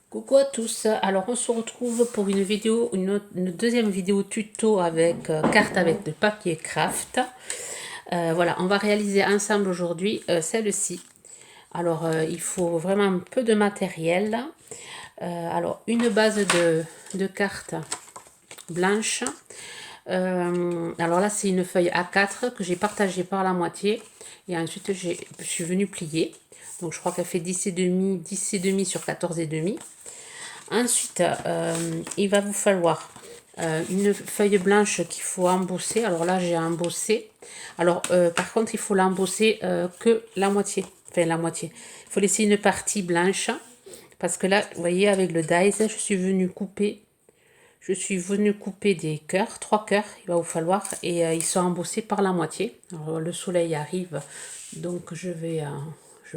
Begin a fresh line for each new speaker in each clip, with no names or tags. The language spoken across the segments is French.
Coucou à tous, alors on se retrouve pour une vidéo, une deuxième vidéo tuto avec carte avec le papier craft. Voilà, on va réaliser ensemble aujourd'hui celle-ci. Alors il faut vraiment peu de matériel. Alors une base de cartes blanche. Alors là c'est une feuille A4 que j'ai partagée par la moitié et ensuite je suis venue plier. Donc je crois qu'elle fait 10,5 sur 14,5. Ensuite, il va vous falloir une feuille blanche qu'il faut embosser. Alors là, j'ai embossé. Alors, par contre, il faut l'embosser que la moitié. Enfin, la moitié. Il faut laisser une partie blanche. Parce que là, vous voyez, avec le dies, je suis venue couper. Je suis venue couper des cœurs, 3 cœurs, il va vous falloir. Et ils sont embossés par la moitié. Alors, le soleil arrive, donc je vais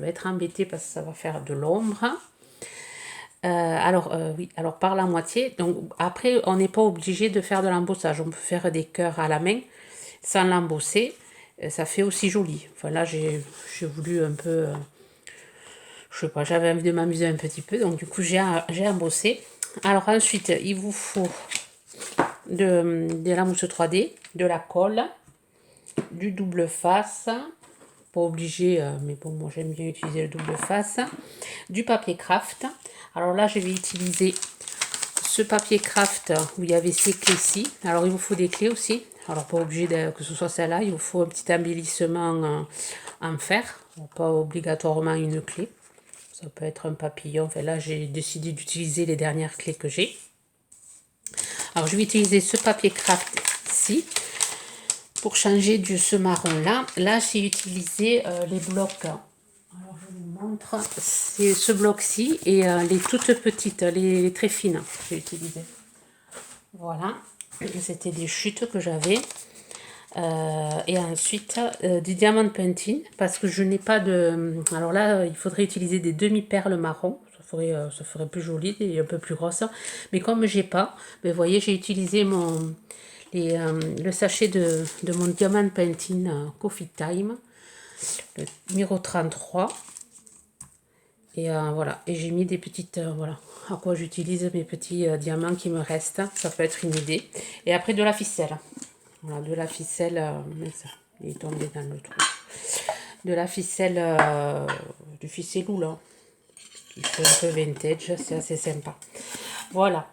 être embêtée parce que ça va faire de l'ombre. Oui, alors par la moitié. Donc après, on n'est pas obligé de faire de l'embossage. On peut faire des cœurs à la main sans l'embosser. Ça fait aussi joli. Enfin là, j'ai voulu un peu, je sais pas, j'avais envie de m'amuser un petit peu. Donc du coup, j'ai embossé. Alors ensuite, il vous faut de la mousse 3D, de la colle, du double face. Pas obligé, mais bon, moi j'aime bien utiliser le double face. Du papier craft. Alors là, je vais utiliser ce papier craft où il y avait ces clés-ci. Alors il vous faut des clés aussi. Alors pas obligé que ce soit celle-là. Il vous faut un petit embellissement en fer. Pas obligatoirement une clé. Ça peut être un papillon. Enfin là j'ai décidé d'utiliser les dernières clés que j'ai. Alors je vais utiliser ce papier craft-ci. Pour changer de ce marron là. Là j'ai utilisé les blocs. Alors je vous montre. C'est ce bloc-ci et les toutes petites, les très fines. J'ai utilisé. Voilà, c'était des chutes que j'avais. Et ensuite, du diamant painting, parce que je n'ai pas de... Alors là, il faudrait utiliser des demi-perles marron. Ça ferait plus joli et un peu plus grosse. Mais comme j'ai pas, vous voyez, j'ai utilisé le sachet de mon diamant painting Coffee Time, le numéro 33. Et voilà, et j'ai mis des petites, voilà, à quoi j'utilise mes petits diamants qui me restent. Ça peut être une idée. Et après de la ficelle. Voilà, de la ficelle, ça, il est tombé dans le trou. De la ficelle, du ficellou là, qui fait un peu vintage, c'est assez sympa. Voilà,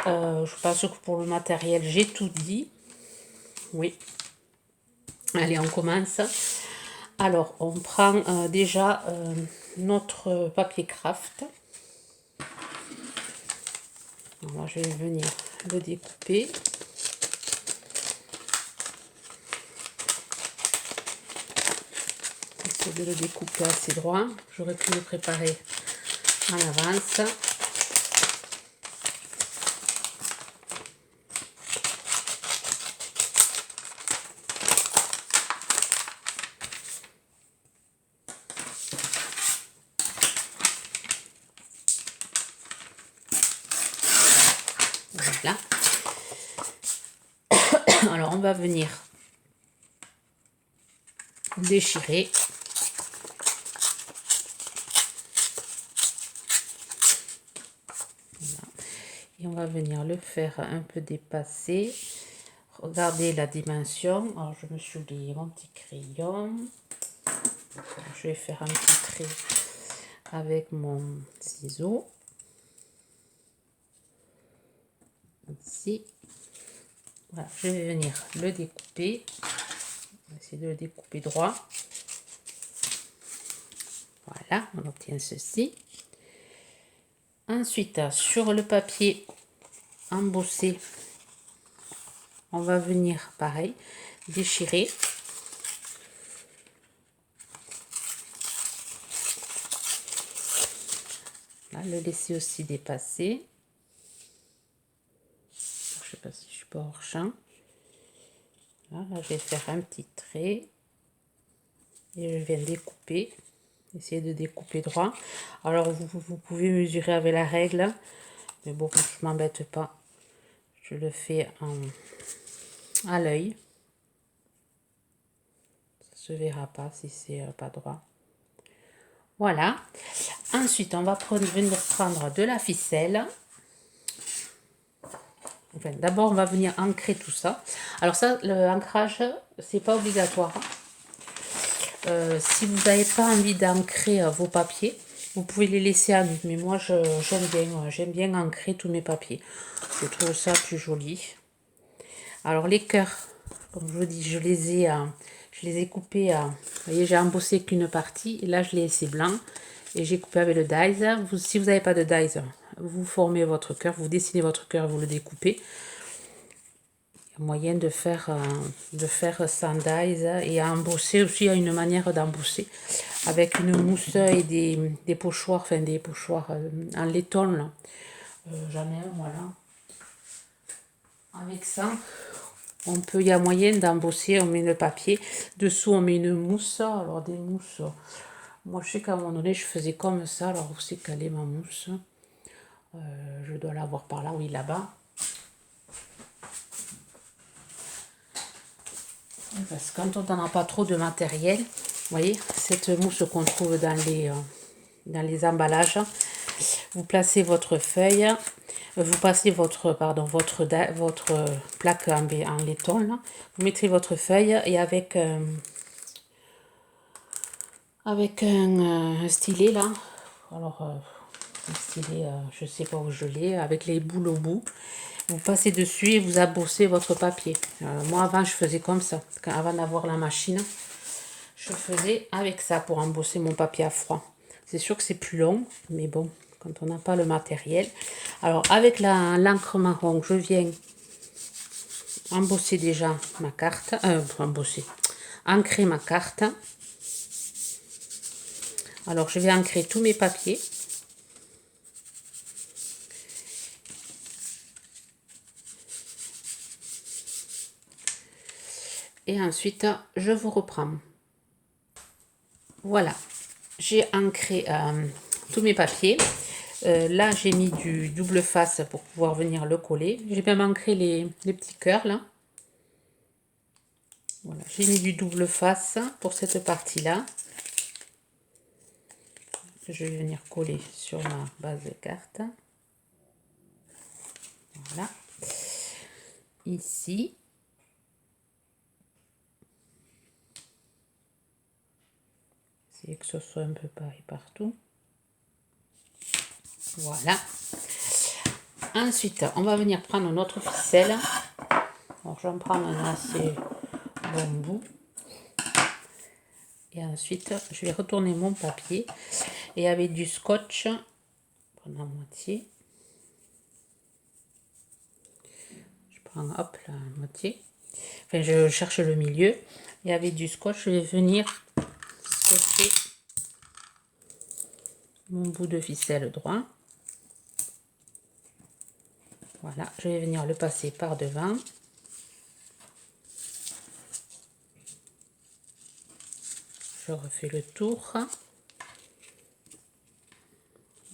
je pense que pour le matériel, j'ai tout dit. Oui. Allez, on commence. Alors, on prend déjà notre papier craft. Alors, je vais venir le découper. Essayer de le découper assez droit. J'aurais pu le préparer en avance. Voilà. Alors on va venir déchirer. Voilà. Et on va venir le faire un peu dépasser. Regardez la dimension. Alors je me suis oublié mon petit crayon. Je vais faire un petit trait avec mon ciseau. Ici. Voilà, je vais venir le découper. On va essayer de le découper droit. Voilà, on obtient ceci. Ensuite, sur le papier embossé, on va venir, pareil, déchirer. Là, le laisser aussi dépasser. Je sais pas si je suis pas hors champ. Là, je vais faire un petit trait. Et je viens découper. Essayer de découper droit. Alors, vous pouvez mesurer avec la règle. Mais bon, je m'embête pas. Je le fais à l'œil. Ça se verra pas si c'est pas droit. Voilà. Ensuite, on va venir prendre de la ficelle. Enfin, d'abord, on va venir ancrer tout ça. Alors ça, le ancrage, c'est pas obligatoire. Si vous n'avez pas envie d'ancrer vos papiers, vous pouvez les laisser à nu. Mais moi, j'aime bien ancrer tous mes papiers. Je trouve ça plus joli. Alors les cœurs, comme je vous dis, je les ai coupés. Vous voyez, j'ai embossé qu'une partie. Et là, je l'ai laissé blanc. Et j'ai coupé avec le dies. Si vous n'avez pas de dies, vous formez votre cœur, vous dessinez votre cœur, vous le découpez. Il y a moyen de faire sans dies et à embosser aussi. Il y a une manière d'embosser avec une mousse et des pochoirs, enfin des pochoirs en laiton. Là. J'en ai un, voilà. Avec ça, il y a moyen d'embosser. On met le papier. Dessous, on met une mousse. Alors des mousses, moi je sais qu'à un moment donné, je faisais comme ça. Alors où c'est qu'elle est ma mousse? Je dois l'avoir par là, oui, là-bas. Parce que quand on n'en a pas trop de matériel, vous voyez, cette mousse qu'on trouve dans les emballages, vous placez votre feuille, vous passez votre plaque en laiton, là. Vous mettez votre feuille et avec un stylet, là, alors un stylet, je sais pas où je l'ai, avec les boules au bout, vous passez dessus et vous embossez votre papier. Moi avant je faisais comme ça, avant d'avoir la machine, je faisais avec ça pour embosser mon papier à froid. C'est sûr que c'est plus long, mais bon, quand on n'a pas le matériel. Alors avec l'encre marron, je viens embosser déjà ma carte, ancrer ma carte. Alors je vais ancrer tous mes papiers. Et ensuite, je vous reprends. Voilà, j'ai ancré tous mes papiers. Là, j'ai mis du double face pour pouvoir venir le coller. J'ai même ancré les petits cœurs là. Voilà, j'ai mis du double face pour cette partie-là. Je vais venir coller sur ma base de carte. Voilà. Ici. Essayez que ce soit un peu pareil partout. Voilà. Ensuite, on va venir prendre notre ficelle. Alors, j'en prends un assez bon bout. Et ensuite, je vais retourner mon papier. Et avec du scotch, prendre la moitié. Je prends, hop, la moitié. Enfin, je cherche le milieu. Et avec du scotch, je vais venir scotcher mon bout de ficelle droit. Voilà, je vais venir le passer par devant. Je refais le tour.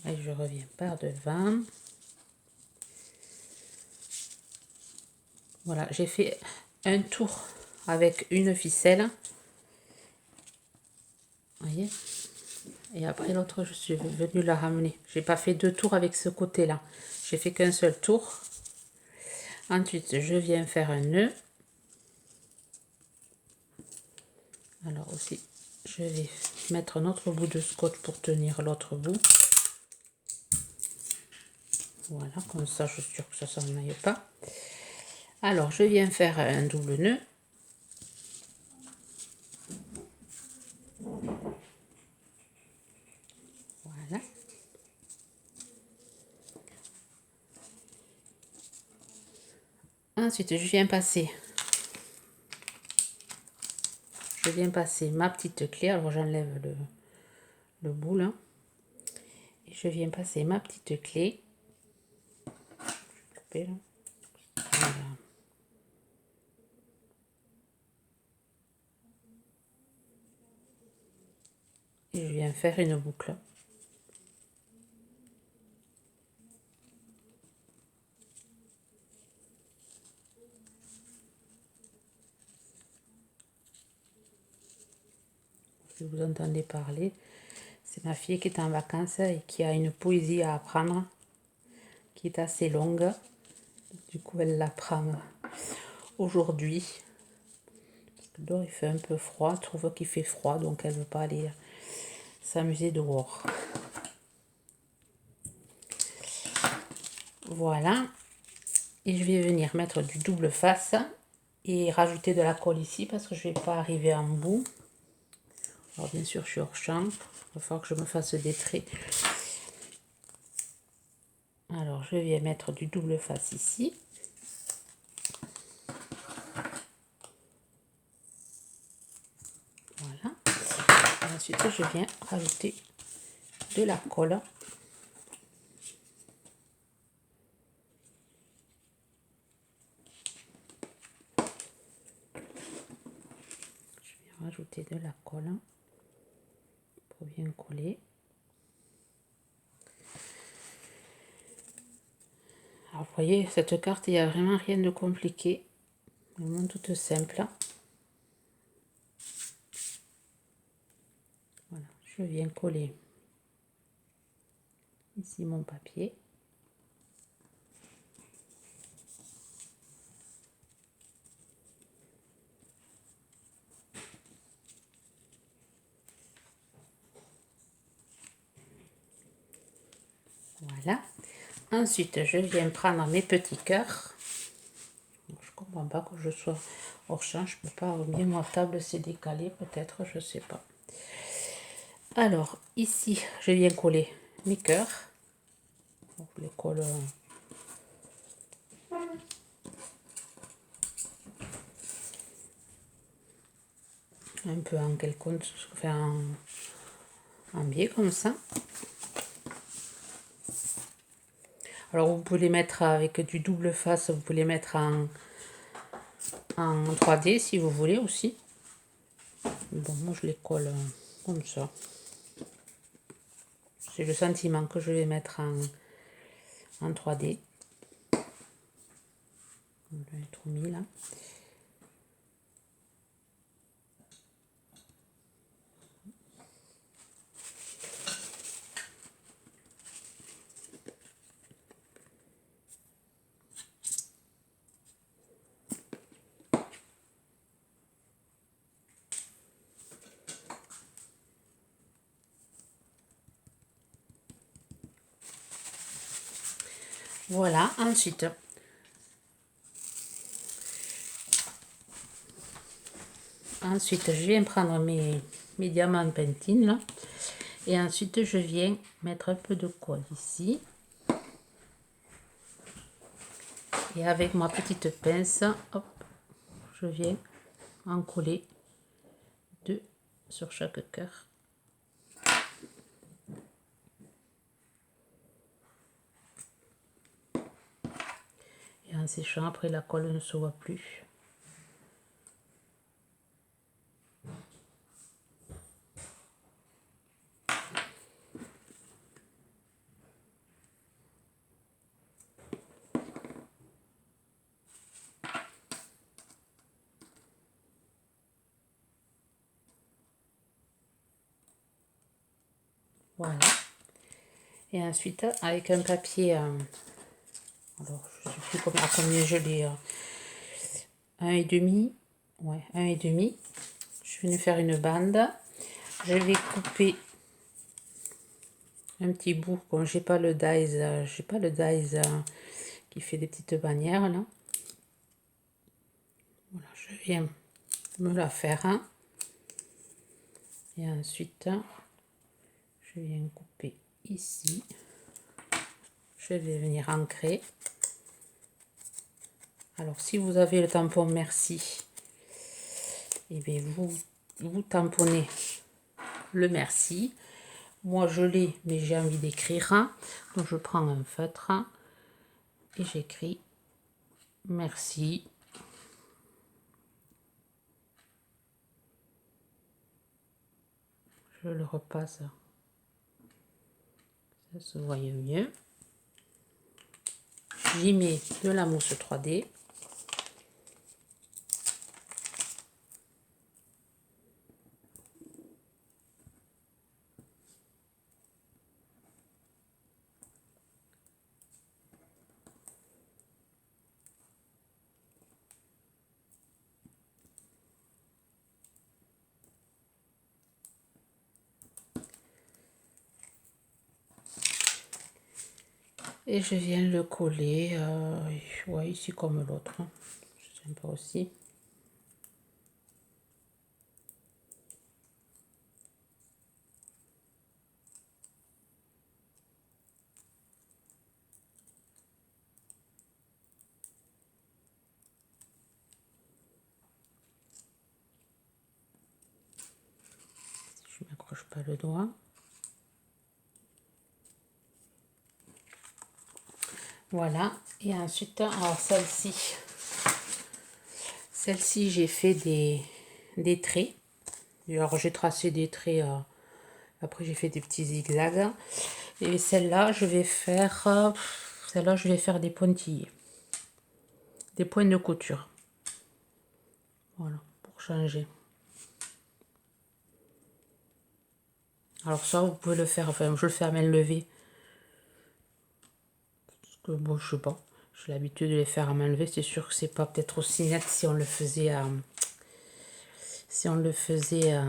Et je reviens par devant. Voilà, j'ai fait un tour avec une ficelle. Vous voyez? Et après l'autre, je suis venue la ramener. J'ai pas fait deux tours avec ce côté-là. J'ai fait qu'un seul tour. Ensuite, je viens faire un nœud. Alors aussi, je vais mettre un autre bout de scotch pour tenir l'autre bout. Voilà, comme ça, je suis sûre que ça ne s'en aille pas. Alors, je viens faire un double nœud. Voilà. Ensuite, je viens passer ma petite clé. Alors, j'enlève le bout là. Et je viens passer ma petite clé. Je vais couper, là. Voilà. Et je viens faire une boucle. Si vous entendez parler, c'est ma fille qui est en vacances et qui a une poésie à apprendre, qui est assez longue. Du coup, elle l'apprend aujourd'hui. Parce que dehors, il fait un peu froid. Elle trouve qu'il fait froid, donc elle ne veut pas aller s'amuser dehors. Voilà. Et je vais venir mettre du double face et rajouter de la colle ici parce que je ne vais pas arriver en bout. Alors bien sûr, je suis hors champ. Il va falloir que je me fasse des traits. Alors, je vais mettre du double face ici. Voilà. Et ensuite, je viens rajouter de la colle. Je viens rajouter de la colle pour bien coller. Alors, vous voyez, cette carte, il n'y a vraiment rien de compliqué. Vraiment toute simple. Voilà, je viens coller ici mon papier. Voilà. Ensuite, je viens prendre mes petits cœurs. Je comprends pas que je sois hors champ. Je peux pas bien ma table s'est décalée, peut-être, je sais pas. Alors, ici, je viens coller mes cœurs. Donc, je les colle un peu en quelconque, enfin en biais comme ça. Alors vous pouvez les mettre avec du double face, vous pouvez les mettre en 3D si vous voulez aussi. Bon, moi je les colle comme ça. C'est le sentiment que je vais mettre en 3D. Je vais être mis là. Voilà, ensuite, je viens prendre mes diamants pentines là. Et ensuite, je viens mettre un peu de colle ici. Et avec ma petite pince, hop, je viens en coller deux sur chaque cœur. Et en séchant, après la colle ne se voit plus. Voilà. Et ensuite, avec un papier, alors je ne sais plus à combien je l'ai, 1,5, ouais, 1,5. Je vais faire une bande. Je vais couper un petit bout, comme j'ai pas le dies, qui fait des petites bannières là. Voilà, je viens me la faire, hein. Et ensuite, je viens couper ici. Je vais venir ancrer. Alors, si vous avez le tampon merci, et bien vous tamponnez le merci. Moi, je l'ai, mais j'ai envie d'écrire. Donc, je prends un feutre et j'écris merci. Je le repasse. Ça se voit mieux. J'y mets de la mousse 3D. Et je viens le coller, ouais, ici comme l'autre. Hein. C'est sympa aussi. Je m'accroche pas le doigt. Voilà. Et ensuite, alors celle-ci, j'ai fait des traits. Alors, j'ai tracé des traits. Après, j'ai fait des petits zigzags. Et celle-là, je vais faire... celle-là, je vais faire des pointillés. Des points de couture. Voilà, pour changer. Alors ça, vous pouvez le faire... Enfin, je le fais à main levée. Parce que, bon, je sais pas. J'ai l'habitude de les faire à main levée. C'est sûr que c'est pas peut-être aussi net si on le faisait... si on le faisait...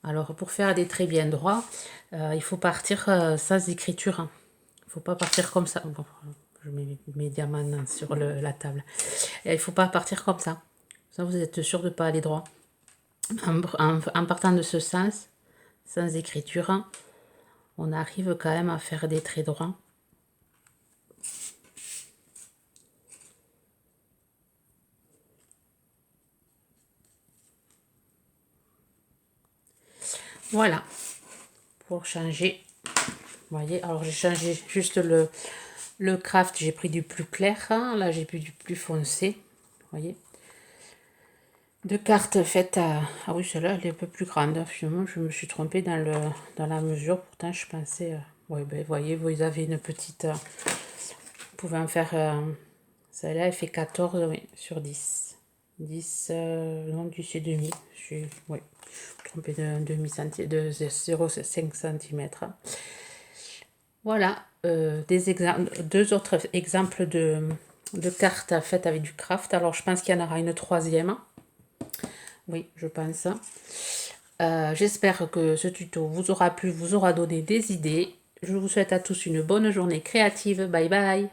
Alors, pour faire des traits bien droits, il faut partir sans écriture. Hein. Il ne faut pas partir comme ça. Bon, je mets mes diamants sur la table. Il ne faut pas partir comme ça. Ça, vous êtes sûr de ne pas aller droit. En partant de ce sens, sans écriture, on arrive quand même à faire des traits droits. Voilà. Pour changer. Vous voyez, alors j'ai changé juste le craft. J'ai pris du plus clair. Hein. Là, j'ai pris du plus foncé. Vous voyez. Deux cartes faites à... Ah oui, celle-là, elle est un peu plus grande. Finalement, je me suis trompée dans la mesure. Pourtant, je pensais... Oui, ben, voyez, vous avez une petite... vous pouvez en faire... celle-là, elle fait 14 oui, sur 10. 10, non, 10 et demi. Je suis... Oui, trompée de de 0,5 cm. Voilà, deux autres exemples de cartes faites avec du craft. Alors, je pense qu'il y en aura une troisième. Oui, je pense. J'espère que ce tuto vous aura plu, vous aura donné des idées. Je vous souhaite à tous une bonne journée créative. Bye bye!